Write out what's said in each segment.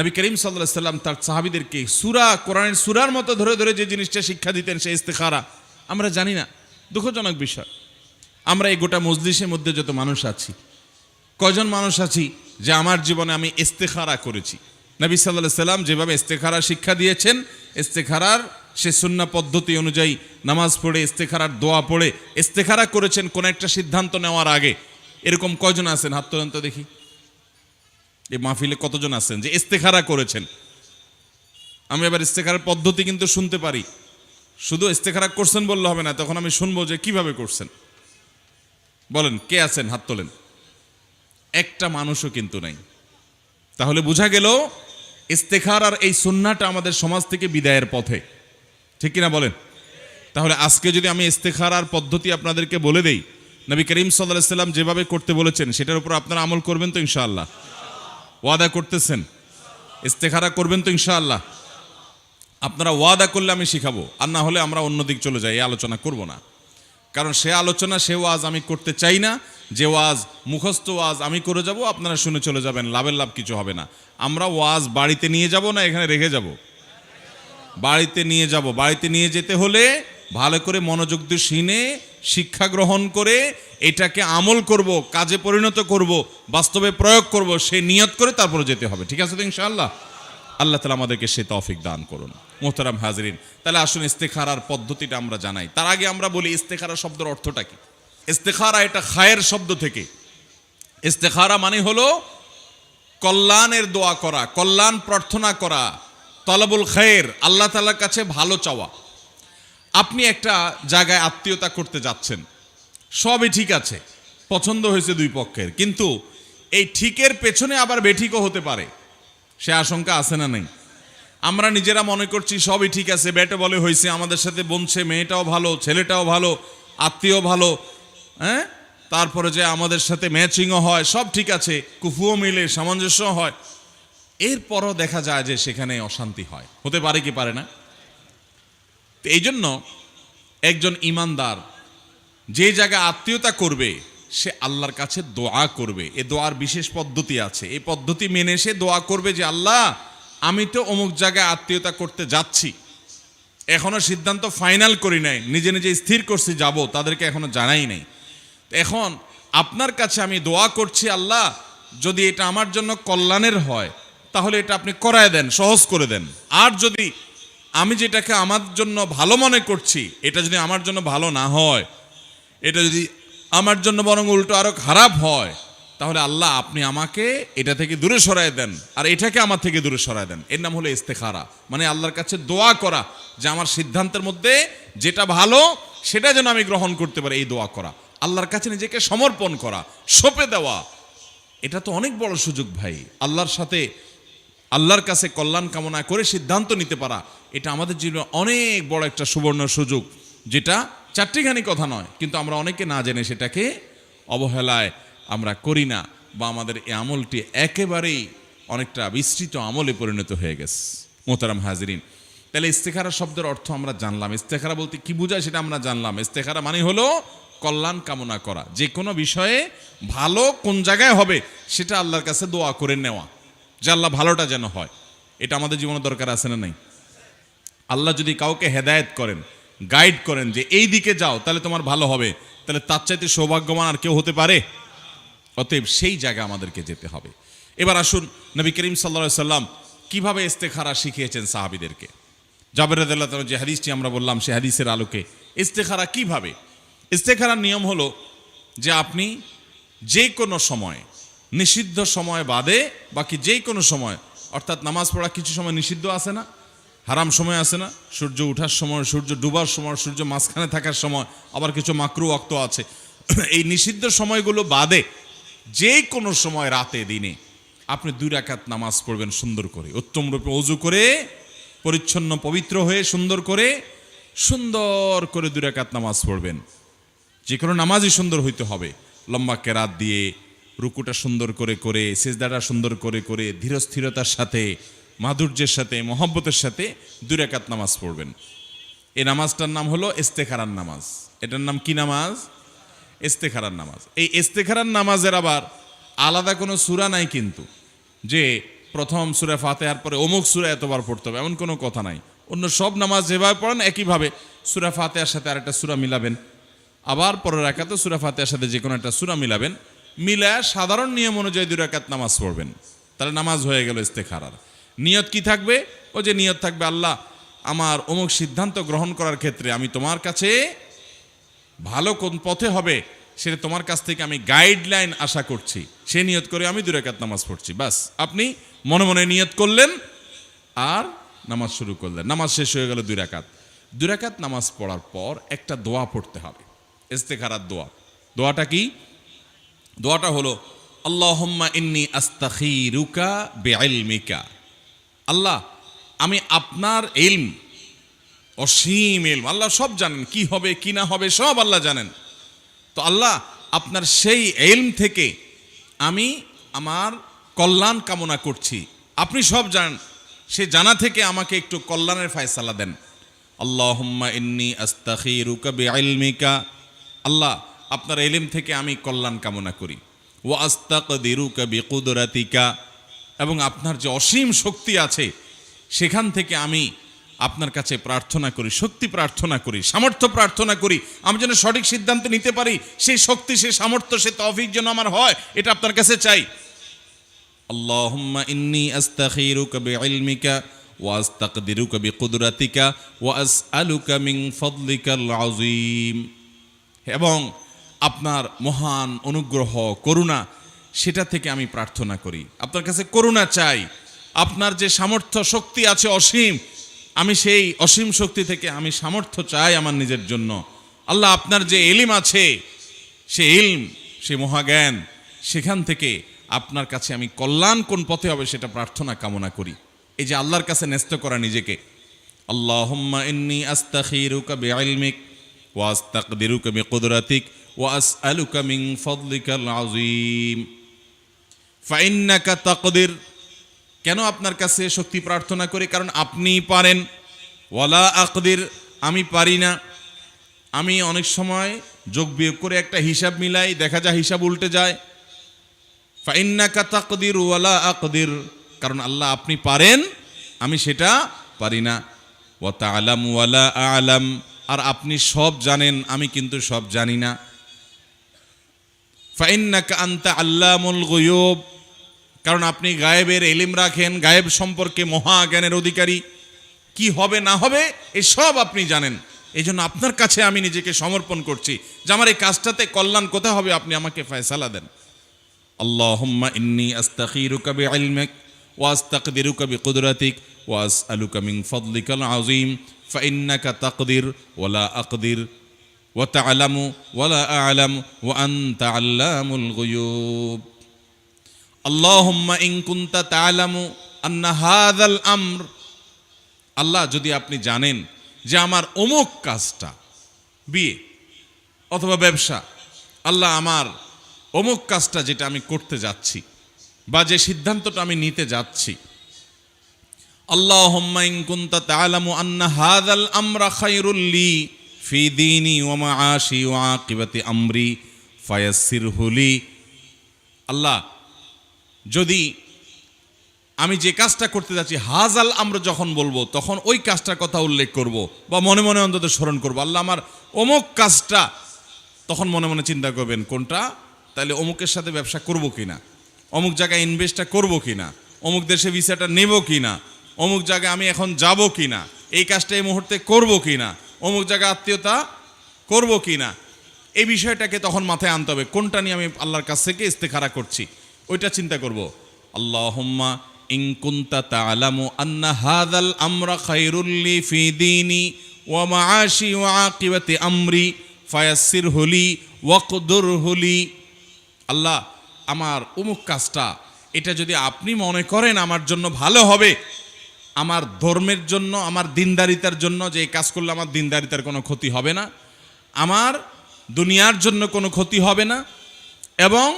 নবী করিম সাল্লাল্লাহু আলাইহি সাল্লাম তার সাহাবীদেরকে সূরা কোরআনের সূরার মতো ধরে ধরে যে জিনিসটা শিক্ষা দিতেন সেই ইস্তেখারা আমরা জানি না। দুঃখজনক বিষয়, আমরা এই গোটা মজলিসের মধ্যে যত মানুষ আছি, কয়জন মানুষ আছি যে আমার জীবনে আমি ইস্তেখারা করেছি? নবী সাল্লাল্লাহু আলাইহি সাল্লাম যেভাবে ইস্তেখারা শিক্ষা দিয়েছেন, ইস্তেখারার সে সুন্নাহ পদ্ধতি অনুযায়ী নামাজ পড়ে ইস্তেখারার দোয়া পড়ে ইস্তেখারা করেছেন কোন একটা সিদ্ধান্ত নেওয়ার আগে, এরকম কয়জন আছেন? হাত তোলেন তো দেখি। এই মাহফিলে কতজন আছেন যে ইস্তেখারা করেছেন? আমি আবার ইস্তেখারার পদ্ধতি কিন্তু শুনতে পারি, শুধু ইস্তেখারা করছেন বললে হবে না, তখন আমি শুনবো যে কিভাবে করছেন। বলেন কে আছেন? হাত তোলেন। একটা মানুষও কিন্তু নাই। তাহলে বোঝা গেল ইস্তেখারার এই সুন্নাহটা আমাদের সমাজ থেকে বিদায়ের পথে, ঠিক কিনা বলেন? তাহলে আজকে যদি আমি ইস্তেখারার পদ্ধতি আপনাদেরকে বলে দেই, নবী করিম সাল্লাল্লাহু আলাইহি সাল্লাম যেভাবে করতে বলেছেন সেটার উপর আপনারা আমল করবেন তো ইনশাআল্লাহ? ওয়াদা করতেছেন ইস্তেখারা করবেন তো ইনশাআল্লাহ? আপনারা ওয়াদা করলে আমি শিখাবো, আর না হলে আমরা অন্যদিক চলে যাই, এই আলোচনা করব না। কারণ সে আলোচনা, সে ওয়াজ আমি করতে চাই না। যে ওয়াজ মুখস্থ ওয়াজ আমি করে যাব, আপনারা শুনে চলে যাবেন, লাভের লাভ কিছু হবে না। আমরা ওয়াজ বাড়িতে নিয়ে যাব না এখানে রেখে যাব? বাড়িতে নিয়ে যাব। বাড়িতে নিয়ে যেতে হলে ভালো করে মনোযোগ দিয়ে শুনে শিক্ষা গ্রহণ করে এটাকে আমল করব, কাজে পরিণত করব, বাস্তবে প্রয়োগ করব, সে নিয়ত করে তারপরে যেতে হবে। ঠিক আছে তো ইনশাআল্লাহ? আল্লাহ তাআলা আমাদেরকে সে তৌফিক দান করুন। মোহতারাম হাজরিন, তাহলে আসুন ইস্তেখারার পদ্ধতিটা আমরা জানাই। তার আগে আমরা বলি ইস্তেখারা শব্দের অর্থটা কি। ইস্তেখারা এটা খায়ের শব্দ থেকে। ইস্তেখারা মানে হলো কল্যাণের দোয়া করা, কল্যাণ প্রার্থনা করা, তলবুল খায়ের, আল্লাহ তাআলার কাছে ভালো চাওয়া। আপনি একটা জায়গায় আত্মীয়তা করতে যাচ্ছেন, সবই ঠিক আছে, পছন্দ হয়েছে দুই পক্ষের, কিন্তু এই ঠিকের পেছনে আবার বেঠিকও হতে পারে, সে আশঙ্কা আছে না নেই? আমরা নিজেরা মনে করছি সবই ঠিক আছে, বেটে বলে হয়েছে, আমাদের সাথে বনছে, মেয়েটাও ভালো, ছেলেটাও ভালো, আত্মীয় ভালো, হ্যাঁ, তারপরে যে আমাদের সাথে ম্যাচিংও হয়, সব ঠিক আছে, কুফুও মিলে, সামঞ্জস্য হয়, এরপরও দেখা যায় যে সেখানে অশান্তি হয়। হতে পারে কি পারে না? তো এই জন্য একজন ইমানদার যে জায়গায় আত্মীয়তা করবে সে আল্লাহর কাছে দোয়া করবে। এ দোয়ার বিশেষ পদ্ধতি আছে, এই পদ্ধতি মেনে সে দোয়া করবে যে আল্লাহ, আমি তো অমুক জায়গায় আত্মীয়তা করতে যাচ্ছি, এখনো সিদ্ধান্ত ফাইনাল করি নাই, নিজে নিজে স্থির করছি যাব, তাদেরকে এখনো জানাই নাই। এখন আপনার কাছে আমি দোয়া করছি, আল্লাহ যদি এটা আমার জন্য কল্যাণের হয় তাহলে এটা আপনি করায় দেন, সহজ করে দেন। আর যদি আমি যেটাকে আমার জন্য ভালো মনে করছি এটা যদি আমার জন্য ভালো না হয়, এটা যদি আমার জন্য বরং উল্টো আরো খারাপ হয়, তাহলে আল্লাহ আপনি আমাকে এটা থেকে দূরে সরায় দেন, আর এটাকে আমার থেকে দূরে সরায় দেন। এর নাম হলো ইস্তেখারা, মানে আল্লাহর কাছে দোয়া করা যে আমার সিদ্ধান্তের মধ্যে যেটা ভালো সেটা যেন আমি গ্রহণ করতে পারি, এই দোয়া করা, আল্লাহর কাছে নিজেকে সমর্পণ করা, সঁপে দেওয়া। এটা তো অনেক বড় সুযোগ ভাই। আল্লাহর সাথে, আল্লাহর কাছে কল্যাণ কামনা করে সিদ্ধান্ত নিতে পারা, এটা আমাদের জীবনে অনেক বড় একটা সুবর্ণ সুযোগ, যেটা চারটিখানি কথা নয়, কিন্তু আমরা অনেকে না জেনে সেটাকে অবহেলায় আমরা করি না, বা আমাদের এই আমলটি একেবারেই অনেকটা বিস্তৃত আমলে পরিণত হয়ে গেছে। মোহতারাম হাজরিন, তাহলে ইস্তেখারা শব্দের অর্থ আমরা জানলাম। ইস্তেখারা বলতে কি বোঝায় সেটা আমরা জানলাম। ইস্তেখারা মানে হলো কল্যাণ কামনা করা, যে কোনো বিষয়ে ভালো কোন জায়গায় হবে সেটা আল্লাহর কাছে দোয়া করে নেওয়া, যে আল্লাহ ভালোটা যেন হয়। এটা আমাদের জীবনে দরকার আছে না নাই? আল্লাহ যদি কাউকে হেদায়েত করেন, গাইড করেন যে এই দিকে যাও তাহলে তোমার ভালো হবে, তাহলে তার চাইতে সৌভাগ্যবান আর কেউ হতে পারে? অতএব সেই জায়গা আমাদেরকে যেতে হবে। এবার আসুন নবী করিম সাল্লাল্লাহু আলাইহি সাল্লাম কিভাবে ইস্তেখারা শিখিয়েছেন সাহাবীদেরকে। জাবের রাদিয়াল্লাহু তাআলা যে হাদিসটি আমরা বললাম, সেই হাদিসের আলোকে ইস্তেখারা কিভাবে। ইস্তেখারার নিয়ম হলো যে আপনি যে কোনো সময়, নিষিদ্ধ সময় বাদে বাকি যে কোনো সময়, অর্থাৎ নামাজ পড়া কিছু সময় নিষিদ্ধ আছে না, হারাম সময় আছে না, সূর্য ওঠার সময়, সূর্য ডুবার সময়, সূর্য মাঝখানে থাকার সময়, আবার কিছু মাকরু ওয়াক্ত আছে। এই নিষিদ্ধ সময়গুলো বাদে যে কোনো সময়, রাতে দিনে আপনি 2 রাকাত নামাজ পড়বেন সুন্দর করে, উত্তম রূপে ওযু করে, পরিচ্ছন্ন পবিত্র হয়ে সুন্দর করে 2 রাকাত নামাজ পড়বেন। যে কোনো নামাজই সুন্দর হইতে হবে, লম্বা কেরাত দিয়ে, রুকুটা সুন্দর করে করে, সিজদাটা সুন্দর করে করে, ধীরস্থিরতার সাথে, মাধুর্যের সাথে, মহব্বতের সাথে 2 রাকাত নামাজ পড়বেন। এই নামাজটার নাম হলো ইস্তেখারার নামাজ। এটার নাম কি নামাজ? ইস্তেখারার নামাজ। এই ইস্তেখারার নামাজের আবার আলাদা কোনো সূরা নাই কিন্তু, যে প্রথম সূরা ফাতিহার পরে অমুক সূরা এতবার পড়তে হবে এমন কোনো কথা নাই। অন্য সব নামাজ যেভাবে পড়েন একইভাবে সূরা ফাতিহার সাথে আরেকটা সূরা মিলাবেন, আবার পরের রাকাতে সূরা ফাতিহার সাথে যে কোনো একটা সূরা মিলাবেন, মিলায় সাধারণ নিয়ম অনুযায়ী 2 রাকাত নামাজ পড়বেন, তাহলে নামাজ হয়ে গেল ইস্তেখারার। নিয়ত কি থাকবে? ও যে নিয়ত থাকবে, আল্লাহ আমার অমুক সিদ্ধান্ত গ্রহণ করার ক্ষেত্রে আমি তোমার কাছে ভালো কোন পথে হবে সেটা তোমার কাছ থেকে আমি গাইডলাইন আশা করছি, সে নিয়ত করে আমি 2 রাকাত নামাজ পড়ছি। বাস আপনি মনে মনে নিয়ত করলেন আর নামাজ শুরু করলেন, নামাজ শেষ হয়ে গেল 2 রাকাত। 2 রাকাত নামাজ পড়ার পর একটা দোয়া পড়তে হবে, ইস্তেখারার দোয়া। দোয়াটা কি? দোয়াটা হলো আল্লাহুম্মা ইন্নী আস্তাখিরুকা বিইলমিকা। আল্লাহ আমি আপনার ইলম, অসীম ইলম, আল্লাহ সব জানেন, কি হবে কি না হবে সব আল্লাহ জানেন। তো আল্লাহ আপনার সেই ইলম থেকে আমি আমার কল্যাণ কামনা করছি, আপনি সব জানেন, সে জানা থেকে আমাকে একটু কল্যাণের ফয়সালা দেন। আল্লাহুম্মা ইন্নী আস্তাখিরুকা বিইলমিকা, আল্লাহ আপনার ইলম থেকে আমি কল্যাণ কামনা করি। ওয়া আস্তাকদিরুকা বিকুদরাতিকা, এবং আপনার যে অসীম শক্তি আছে সেখান থেকে আমি আপনার কাছে প্রার্থনা করি, শক্তি প্রার্থনা করি, সামর্থ্য প্রার্থনা করি, আমি যেন সঠিক সিদ্ধান্ত নিতে পারি, সেই শক্তি, সেই সামর্থ্য, সে তৌফিক যেন আমার হয়, এটা আপনার কাছে চাই। আল্লাহুম্মা ইন্নী আস্তাখিরুকা বিইলমিকা ওয়া আস্তাকদিরুকা বিকুদরাতিকা ওয়া আসআলুকা মিন ফাদলিকাল আযীম, এবং আপনার মহান অনুগ্রহ করুণা সেটা থেকে আমি প্রার্থনা করি, আপনার কাছে করুণা চাই। আপনার যে সামর্থ্য শক্তি আছে অসীম, আমি সেই অসীম শক্তি থেকে আমি সামর্থ্য চাই আমার নিজের জন্য। আল্লাহ আপনার যে ইলম আছে, সে ইলম, সে মহাজ্ঞান, সেখান থেকে আপনার কাছে আমি কল্যাণ কোন পথে হবে সেটা প্রার্থনা কামনা করি। এই যে আল্লাহর কাছে ন্যস্ত করা নিজেকে। আল্লাহুম্মা ইন্নী আস্তাখিরুকা বিইলমিক ওয়া আস্তাকদিরুকা বিকুদরাতিক ওয়া আসআলুকা মিন ফাদলিকাল আযীম ফাইন্নাকা তাকদির। কেন আপনার কাছে শক্তি প্রার্থনা করি? কারণ আপনি পারেন। ওয়ালা আকদির, আমি পারি না। আমি অনেক সময় যোগ বিয়োগ করে একটা হিসাব মিলাই, দেখা যায় হিসাব উল্টে যায়। ফাইন্নাকা তাকদির ওয়ালা আকদির, কারণ আল্লাহ আপনি পারেন, আমি সেটা পারি না। ওয়া তা'লামু ওয়ালা আ'লাম, আর আপনি সব জানেন, আমি কিন্তু সব জানি না। ফাইন্নাকা আনতা আল্লামুল গুয়ুব, কারণ আপনি গায়েবের ইলম রাখেন, গায়েব সম্পর্কে মহাজ্ঞানের অধিকারী, কি হবে না হবে এই সব আপনি জানেন। এই জন্য আপনার কাছে আমি নিজেকে সমর্পণ করছি যে আমার এই কাজটাতে কল্যাণ কোথায় হবে আপনি আমাকে ফয়সালা দেন। আল্লাহুম্মা ইন্নী আস্তাখিরুকা বিইলমিক ওয়া আস্তাকদিরুকা বিকুদরাতিক ওয়া আসআলুকা মিন ফাদলিকাল আযীম ফাইন্নাকা তাকদির ওয়ালা আকদির ওয়া তা'লামু ওয়ালা আ'লাম ওয়া আনতা আল্লামুল গুয়ুব। আল্লাহুম্মা ইন কুনতা তা'লামু আন্না হাযাল আমর, আল্লাহ যদি আপনি জানেন যে আমার অমুক কাজটা, বিয়ে অথবা ব্যবসা, আল্লাহ আমার অমুক কাজটা যেটা আমি করতে যাচ্ছি বা যে সিদ্ধান্তটা আমি নিতে যাচ্ছি, আল্লাহুম্মা ইন কুনতা তা'লামু আন্না হাযাল আমরা খায়রুল লি ফি দীনি ওয়া মাআশি ওয়া আকিবাতি আমরি ফায়াসসিরহু লি। আল্লাহ যদি আমি যে কাজটা করতে যাচ্ছি, হাজাল আমরা যখন বলবো তখন ওই কাজটার কথা উল্লেখ করব বা মনে মনে অন্তত স্মরণ করবো, আল্লাহ আমার অমুক কাজটা, তখন মনে মনে চিন্তা করবেন কোনটা, তাহলে অমুকের সাথে ব্যবসা করব কিনা, অমুক জায়গায় ইনভেস্টটা করব কিনা, অমুক দেশে ভিসাটা নেব কিনা, অমুক জায়গায় আমি এখন যাব কিনা, এই কাজটা এই মুহূর্তে করব কিনা, অমুক জায়গায় আত্মীয়তা করব কিনা, এই বিষয়টাকে তখন মাথায় আনতে হবে। কোনটা নিয়ে আমি আল্লাহর কাছ থেকে ইস্তেখারা করছি ওইটা চিন্তা করব। আল্লাহুম্মা ইন কুনতা তা'লামু আন্না হাযাল আমরা খায়রুল লি ফি দীনি ওয়া মাআশি ওয়া আকিবাতি আমরি ফায়াসসিরহু লি ওয়াকদুরহু লি। আল্লাহ আমার অমুক কাজটা, এটা যদি আপনি মনে করেন আমার জন্য ভালো হবে, আমার ধর্মের জন্য, আমার দিনদারিতার জন্য, যে এই কাজ করলে আমার দিনদারিতার কোনো ক্ষতি হবে না, আমার দুনিয়ার জন্য কোনো ক্ষতি হবে না, এবং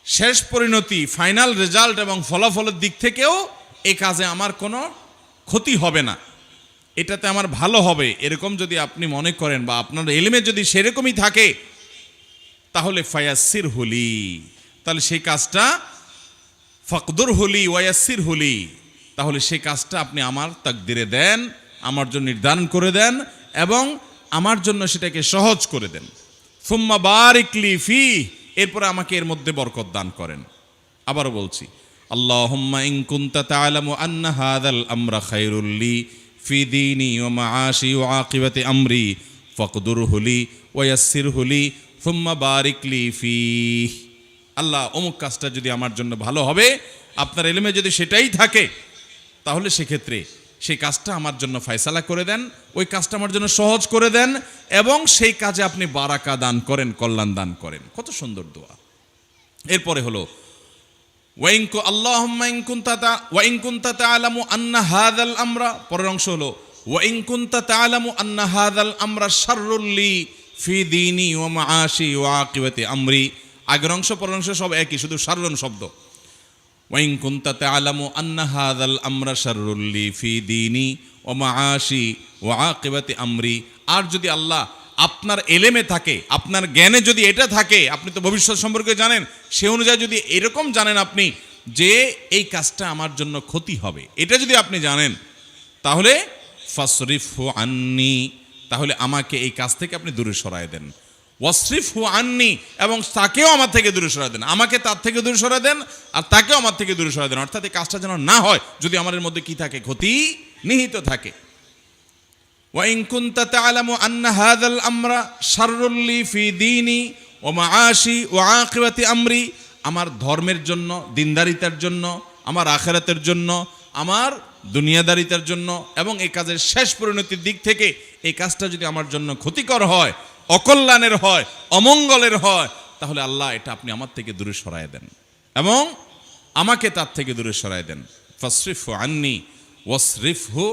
শেষ পরিণতি, ফাইনাল রেজাল্ট এবং ফলাফলের দিক থেকেও এই কাজে আমার কোনো ক্ষতি হবে না, এটাতে আমার ভালো হবে, এরকম যদি আপনি মনে করেন বা আপনার ইলমে যদি সেরকমই থাকে, তাহলে ফায়াসসিরহু লি, তাহলে সেই কাজটা ফাকদুর হুলি ওয়াসির হুলি, তাহলে সেই কাজটা আপনি আমার তাকদিরে দেন, আমার জন্য নির্ধারণ করে দেন এবং আমার জন্য সেটাকে সহজ করে দেন। সুম্মা বারিক লি ফি, এরপরে আমাকে এর মধ্যে বরকত দান করেন। আবারও বলছি, আল্লাহুম্মা ইন কুনতা তা'লামু আন্না হাযাল আমরা খায়রুল লি ফি দীনি ওয়া মাআশি ওয়া আকিবাতি আমরি ফাকদুরহু লি ওয়া ইয়াসসিরহু লি সুম্মা বারিক লি ফিহ। আল্লাহ, অমুক কাজটা যদি আমার জন্য ভালো হবে, আপনার ইলমে যদি সেটাই থাকে, তাহলে সেক্ষেত্রে সেই কাজটা আমার জন্য ফয়সালা করে দেন, ওই কাজটা আমার জন্য সহজ করে দেন এবং সেই কাজে আপনি বারাকা দান করেন, কল্যাণ দান করেন। কত সুন্দর দোয়া। এরপরে হলো আল্লাহুম্মা ইন কুনতা তা'লামু আন্না হাযাল আমরা, পরের অংশ হলো ওয়া ইন কুনতা তা'লামু আন্না হাযাল আমরা শাররুল লি ফি দীনি ওয়া মাআশি ওয়া আকিবাতি আমরি। আগের অংশ পরের অংশ সব একই, শুধু শাররুন শব্দ। ওয়া ইন কুনতা তা'লামু আন্না হাযাল আমরা শাররুল লি ফি দীনি ওয়া মাআশি ওয়া আকিবাতি আমরি। আর যদি আল্লাহ আপনার এলেমে থাকে, আপনার জ্ঞানে যদি এটা থাকে, আপনি তো ভবিষ্যৎ সম্পর্কে জানেন, সে অনুযায়ী যদি এরকম জানেন আপনি যে এই কাজটা আমার জন্য ক্ষতি হবে, এটা যদি আপনি জানেন, তাহলে ফাসরিফহু আন্নি, তাহলে আমাকে এই কাজ থেকে আপনি দূরে সরায় দেন। ওয়াসরিফহু আন্নি, এবং তাকেও আমার থেকে দূরে সরায় দেন। আমাকে তার থেকে দূরে সরায় দেন আর তাকেও আমার থেকে দূরে সরায় দেন। অর্থাৎ এই কাজটা যেন না হয় যদি আমাদের মধ্যে কি থাকে, ক্ষতি নিহিত থাকে। وإن كنت تعلم أن هذا الأمر شر لي في ديني ومعاشي وعاقبة أمري, আমার ধর্মের জন্য, দিনদারিতার জন্য, আমার আখিরাতের জন্য, আমার দুনিয়াদারিতার জন্য এবং এই কাজের শেষ পরিণতির দিক থেকে এই কাজটা যদি আমার জন্য ক্ষতিকর হয়, অকল্যাণের হয়, অমঙ্গলের হয়, তাহলে আল্লাহ এটা আপনি আমার থেকে দূরে সরায় দেন এবং আমাকে তার থেকে দূরে সরায় দেন। ফাসরিফহু আন্নি ওয়াসরিফহু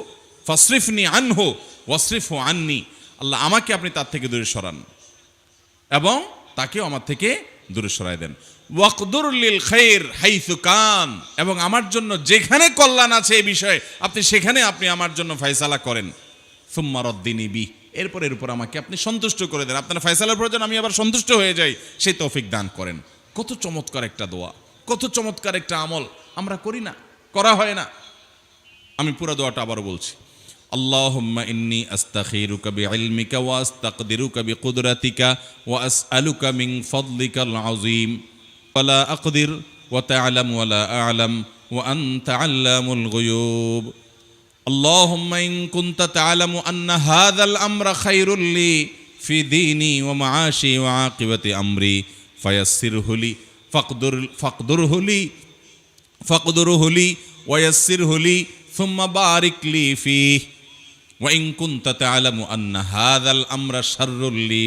ফাসরিফনি আনহু ওয়াসরিফহু আন্নি, আল্লাহ আমাকে আপনি তার থেকে দূরে সরান এবং তাকেও আমার থেকে দূরে সরায় দেন। ওয়াকদুর লিল খাইর হাইসু কান, এবং আমার জন্য যেখানে কল্যাণ আছে এই বিষয়ে আপনি সেখানে আপনি আমার জন্য ফয়সালা করেন। সুম্মা রদ্দিনি বি, এরপর আমাকে আপনি সন্তুষ্ট করে দেন। আপনার ফয়সালার প্রয়োজন আমি আবার সন্তুষ্ট হয়ে যাই, সেই তৌফিক দান করেন। কত চমৎকার একটা দোয়া, কত চমৎকার একটা আমল, আমরা করি না, করা হয় না। আমি পুরো দোয়াটা আবারও বলছি। আল্লাহুম্মা ইন্নী আস্তাখিরুকা বিইলমিকা ওয়া আস্তাকদিরুকা বিকুদরাতিকা ওয়া আসআলুকা মিন ফাদলিকাল আযীম ওয়া লা আকদির ওয়া তা'লামু ওয়া লা আ'লাম ওয়া আনতা আল্লামুল গুয়ুব। আল্লাহুম্মা ইন কুনতা তা'লামু আন্না হাযাল আমরা খায়রুল লি ফি দীনি ওয়া মাআশি ওয়া আকিবাতি আমরি ফায়াসসিরহু লি ফাকদুরহু লি ওয়া ইয়াসসিরহু লি সুম্মা বারিক লি ফিহি। وإن كنت تعلم أن هذا الأمر شر لي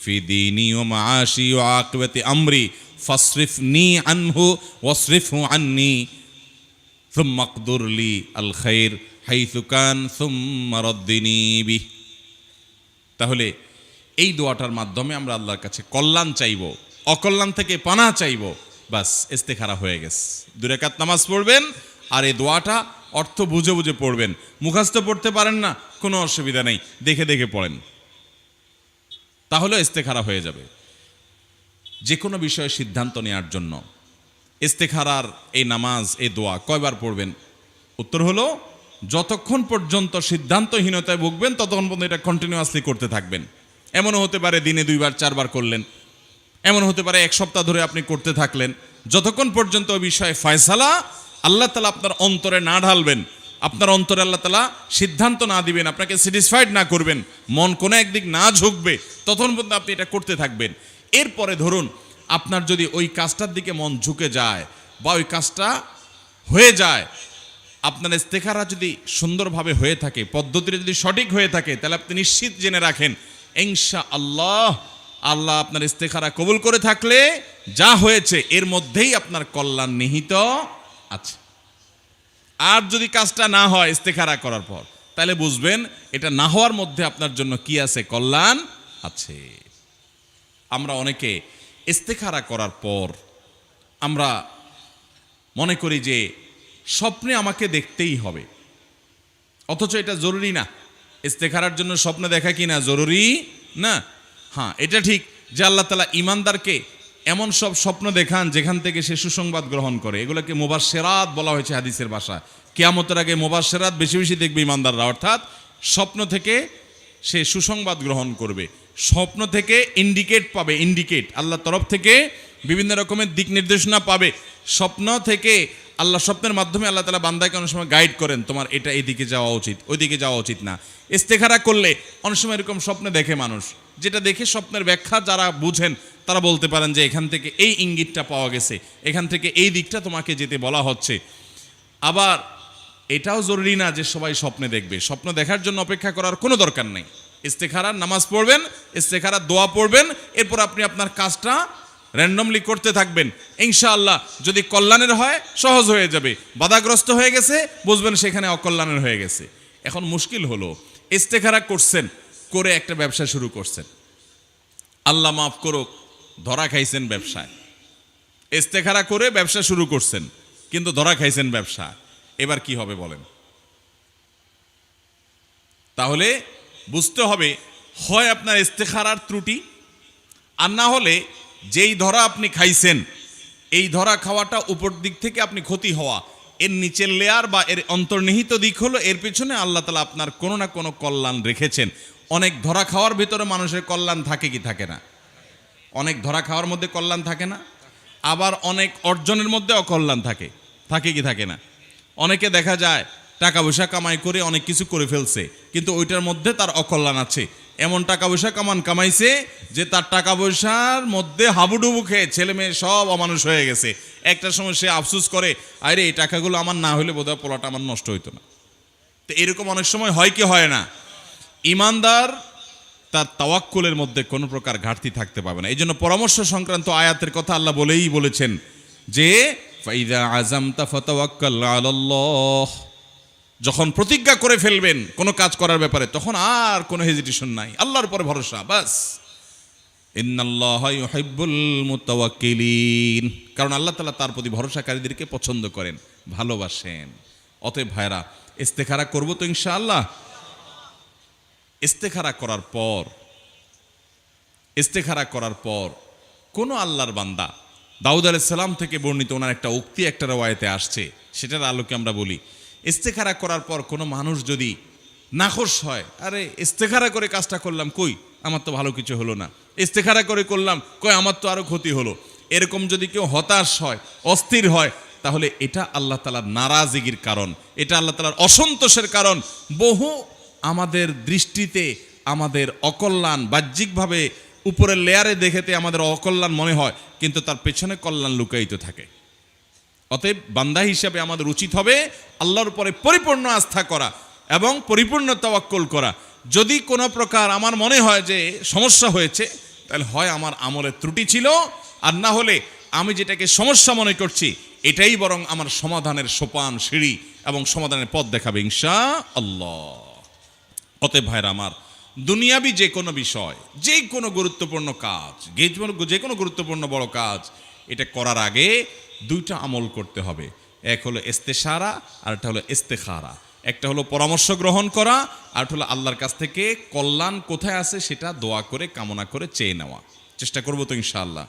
في ديني ومعاشي وعاقبة أمري فاصرفني عنه واصرفه عني ثم اقدر لي الخير حيث كان ثم ردني به। তাহলে এই দোয়াটার মাধ্যমে আমরা আল্লাহর কাছে কল্যাণ চাইব, অকল্যাণ থেকে পানাহ চাইব। বাস, ইস্তেখারা হয়ে গেছে। 2 রাকাত নামাজ পড়বেন আর এই দোয়াটা অর্থ বুঝে বুঝে পড়বেন। মুখস্থ পড়তে পারেন না, কোনো অসুবিধা নেই, দেখে দেখে পড়েন, তাহলে ইস্তেখারা হয়ে যাবে। যে কোনো বিষয়ে সিদ্ধান্ত নেওয়ার জন্য ইস্তেখারার এই নামাজ, এই দোয়া কয়বার পড়বেন? উত্তর হলো, যতক্ষণ পর্যন্ত সিদ্ধান্তহীনতায় ভুগবেন ততক্ষণ পর্যন্ত এটা কন্টিনিউয়াসলি করতে থাকবেন। এমনও হতে পারে দিনে 2 বার 4 বার করলেন, এমন হতে পারে 1 সপ্তাহ ধরে আপনি করতে থাকলেন, যতক্ষণ পর্যন্ত ওই বিষয়ে ফয়সালা আল্লাহ তাআলা আপনার অন্তরে না ঢালবেন, আপনার অন্তরে আল্লাহ তাআলা সিদ্ধান্ত না দিবেন, আপনাকে স্যাটিসফাইড না করবেন, মন কোনো একদিক না ঝুঁকবে, ততক্ষণ পর্যন্ত আপনি এটা করতে থাকবেন। এরপরে ধরুন আপনার যদি ওই কাজটার দিকে মন ঝুঁকে যায় বা ওই কাজটা হয়ে যায়, আপনার ইস্তেখারা যদি সুন্দরভাবে হয়ে থাকে, পদ্ধতিটা যদি সঠিক হয়ে থাকে, তাহলে আপনি নিশ্চিত জেনে রাখেন ইনশাআল্লাহ আল্লাহ আপনার ইস্তেখারা কবুল করে থাকলে যা হয়েছে এর মধ্যেই আপনার কল্যাণ নিহিত আছে। আর যদি কাজটা না হয় ইস্তেখারা করার পর, তাহলে বুঝবেন এটা না হওয়ার মধ্যে আপনার জন্য কি আছে, কল্যাণ আছে। আমরা অনেকে ইস্তেখারা করার পর আমরা মনে করি যে স্বপ্নে আমাকে দেখতেই হবে, অথচ এটা জরুরি না। ইস্তেখারার জন্য স্বপ্ন দেখা কি না জরুরি না? হ্যাঁ, এটা ঠিক যে আল্লাহ তাআলা ঈমানদারকে এমন সব স্বপ্ন দেখান যেখান থেকে সে সুসংবাদ গ্রহণ করে, এগুলোকে মুবাশশিরাত বলা হয়েছে হাদিসের ভাষায়। কিয়ামতের আগে মুবাশশিরাত বেশি বেশি দেখবে ইমানদাররা, অর্থাৎ স্বপ্ন থেকে সে সুসংবাদ গ্রহণ করবে, স্বপ্ন থেকে ইন্ডিকেট পাবে, ইন্ডিকেট আল্লাহর তরফ থেকে বিভিন্ন রকমের দিক নির্দেশনা পাবে। স্বপ্ন থেকে আল্লাহ স্বপ্নের মাধ্যমে আল্লাহ তাআলা বান্দাকে অনেক সময় গাইড করেন, তোমার এটা এদিকে যাওয়া উচিত, ওইদিকে যাওয়া উচিত না। ইস্তেখারা করলে অনেক সময় এরকম স্বপ্নে দেখে মানুষ, যেটা দেখে স্বপ্নের ব্যাখ্যা যারা বুঝেন তারা বলতে পারেন যে এখান থেকে এই ইঙ্গিতটা পাওয়া গেছে, এখান থেকে এই দিকটা তোমাকে যেতে বলা হচ্ছে। আবার এটাও জরুরি না যে সবাই স্বপ্নে দেখবে, স্বপ্ন দেখার জন্য অপেক্ষা করার কোনো দরকার নেই। ইস্তেখারার নামাজ পড়বেন, ইস্তেখারার দোয়া পড়বেন, এরপর আপনি আপনার কাজটা র্যান্ডমলি করতে থাকবেন। ইনশাআল্লাহ যদি কল্যাণের হয় সহজ হয়ে যাবে, বাধাগ্রস্ত হয়ে গেছে বুঝবেন সেখানে অকল্যাণের হয়ে গেছে। এখন মুশকিল হলো, ইস্তেখারা করছেন, করে একটা ব্যবসা শুরু করছেন, আল্লাহ মাফ করুক ধরা খাইছেন ব্যবসায়। ইস্তেখারা করে ব্যবসা শুরু করছেন কিন্তু ধরা খাইছেন ব্যবসা, এবার কি হবে বলেন? তাহলে বুঝতে হবে, হয় আপনার ইস্তেখারার ত্রুটি, আর না হলে যেই ধরা আপনি খাইছেন এই ধরা খাওয়াটা উপর দিক থেকে আপনি ক্ষতি হওয়া, এর নিচের লেয়ার বা এর অন্তর্নিহিত দিক হলো এর পিছনে আল্লাহ তাআলা আপনার কোনো না কোনো কল্যাণ রেখেছেন। অনেক ধরা খাওয়ার ভিতরে মানুষের কল্যাণ থাকে কি থাকে না? অনেক ধরা খাওয়ার মধ্যে কল্যাণ থাকে না, আবার অনেক অর্জনের মধ্যে অকল্যাণ থাকে, থাকে কি থাকে না? অনেকে দেখা যায় টাকা পয়সা কামাই করে অনেক কিছু করে ফেলছে, কিন্তু ওইটার মধ্যে তার অকল্যাণ আছে। এমন টাকা পয়সা কামাইছে যে তার টাকা পয়সার মধ্যে হাবুডুবু খেয়ে ছেলে মেয়ে সব অমানুষ হয়ে গেছে। একটা সময় সে আফসোস করে, আরে এই টাকাগুলো আমার না হলে বোধহয় পোলাটা আমার নষ্ট হইতো না। তো এরকম অনেক সময় হয় কি হয় না? ইমানদার তার তাওয়াক্কুলের মধ্যে কোনো প্রকার ঘাটতি থাকতে পাবে না। এই জন্য পরামর্শ সংক্রান্ত আয়াতের কথা আল্লাহ বলেছেন যে ফাইদা আযামতা ফাতাওয়াক্কাল আলাল্লাহ, যখন প্রতিজ্ঞা করে ফেলবেন কোনো কাজ করার ব্যাপারে তখন আর কোনো হেজিটেশন নাই, আল্লাহর উপরে ভরসা, বাস। ইন্নাল্লাহা ইউহিব্বুল মুতাওয়াক্কিলিন, কারণ আল্লাহ তাআলা তার প্রতি ভরসাকারীদেরকে পছন্দ করেন, ভালোবাসেন। অতএব ভাইরা, ইস্তেখারা করব তো ইনশাআল্লাহ। ইস্তেখারা করার পর কোন আল্লাহর বান্দা, দাউদ আলাইহিস সালাম থেকে বর্ণিত ওনার একটা উক্তি একটা রওয়ায়াতে আসছে, সেটার আলোকে আমরা বলি, ইস্তেখারা করার পর কোনো মানুষ যদি নাখোশ হয়, আরে ইস্তেখারা করে কাজটা করলাম, কই আমার তো ভালো কিছু হলো না, ইস্তেখারা করে করলাম, কই আমার তো আরো ক্ষতি হলো, এরকম যদি কেউ হতাশ হয়, অস্থির হয়, তাহলে এটা আল্লাহ তাআলার নারাজগির কারণ, এটা আল্লাহ তাআলার অসন্তোষের কারণ। বহু আমাদের দৃষ্টিতে আমাদের অকল্যাণ বাহ্যিকভাবে উপরের লেয়ারে দেখেতে আমাদের অকল্যাণ মনে হয়, কিন্তু তার পেছনে কল্যাণ লুকায়িত থাকে। অতএব বান্দা হিসাবে আমাদের উচিত হবে আল্লাহর উপরে পরিপূর্ণ আস্থা করা এবং পরিপূর্ণ তাওয়াক্কুল করা। যদি কোনো প্রকার আমার মনে হয় যে সমস্যা হয়েছে, তাহলে হয় আমার আমলের ত্রুটি ছিল, আর না হলে আমি যেটাকে সমস্যা মনে করছি এটাই বরং আমার সমাধানের সোপান সিঁড়ি এবং সমাধানের পথ দেখাবে ইনশাআল্লাহ। অতএব ভাইরা আমার, দুনিয়াবি যে কোনো বিষয়, যে কোনো গুরুত্বপূর্ণ কাজ, যে কোনো গুরুত্বপূর্ণ বড় কাজ, এটা করার আগে দুইটা আমল করতে হবে। এক হলো ইস্তেশারা, আর একটা হলো ইস্তেখারা। একটা হলো পরামর্শ গ্রহণ করা, আর হলো আল্লাহর কাছ থেকে কল্যাণ কোথায় আছে সেটা দোয়া করে কামনা করে চেয়ে নেওয়া। চেষ্টা করবো তো ইনশাআল্লাহ।